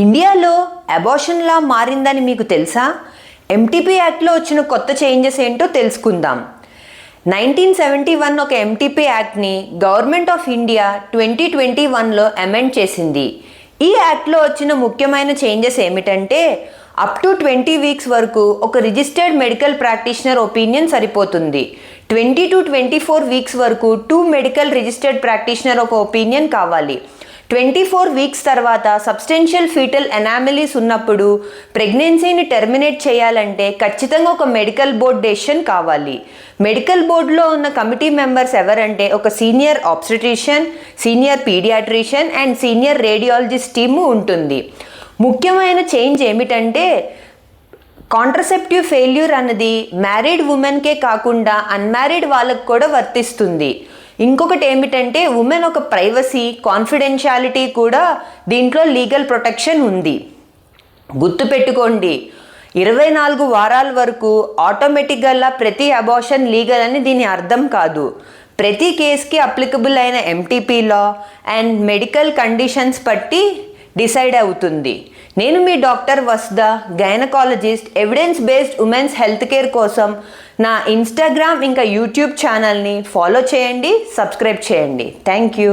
ఇండియాలో అబార్షన్ లా మారిందని మీకు తెలుసా? ఎంటీపీ యాక్ట్లో వచ్చిన కొత్త చేంజెస్ ఏంటో తెలుసుకుందాం. 1971 ఒక ఎంటీపీ యాక్ట్ని గవర్నమెంట్ ఆఫ్ ఇండియా 2021లో అమెండ్ చేసింది. ఈ యాక్ట్లో వచ్చిన ముఖ్యమైన చేంజెస్ ఏమిటంటే అప్ టు 20 వీక్స్ వరకు ఒక రిజిస్టర్డ్ మెడికల్ ప్రాక్టీషనర్ ఒపీనియన్ సరిపోతుంది. 20 to 24 వీక్స్ వరకు 2 మెడికల్ రిజిస్టర్డ్ ప్రాక్టీషనర్ ఒక ఒపీనియన్ కావాలి. 24 వీక్స్ తర్వాత సబ్స్టెన్షియల్ ఫీటల్ అనామలీస్ ఉన్నప్పుడు ప్రెగ్నెన్సీని టెర్మినేట్ చేయాలంటే ఖచ్చితంగా ఒక మెడికల్ బోర్డ్ డెసిషన్ కావాలి. మెడికల్ బోర్డులో ఉన్న కమిటీ మెంబర్స్ ఎవరంటే ఒక senior obstetrician, senior paediatrician and senior radiologist team ఉంటుంది. ముఖ్యమైన చేంజ్ ఏమిటంటే కాంట్రసెప్టివ్ ఫెయిల్యూర్ అన్నది మ్యారీడ్ ఉమెన్కే కాకుండా అన్మ్యారీడ్ వాళ్ళకు కూడా వర్తిస్తుంది. ఇంకొకటి ఏమిటంటే ఉమెన్ ఒక ప్రైవసీ, కాన్ఫిడెన్షియాలిటీ కూడా దీంట్లో లీగల్ ప్రొటెక్షన్ ఉంది. గుర్తుపెట్టుకోండి, 24 వారాల వరకు ఆటోమేటిక్గా ప్రతి అబార్షన్ లీగల్ అని దీని అర్థం కాదు. ప్రతి కేసుకి అప్లికబుల్ అయిన MTP law and medical conditions బట్టి డిసైడ్ అవుతుంది. నేను మీ doctor Vasudha, gynaecologist. Evidence based women's health care కోసం నా ఇన్స్టాగ్రామ్ ఇంకా యూట్యూబ్ ఛానల్ని ఫాలో చేయండి, సబ్స్క్రైబ్ చేయండి. Thank you.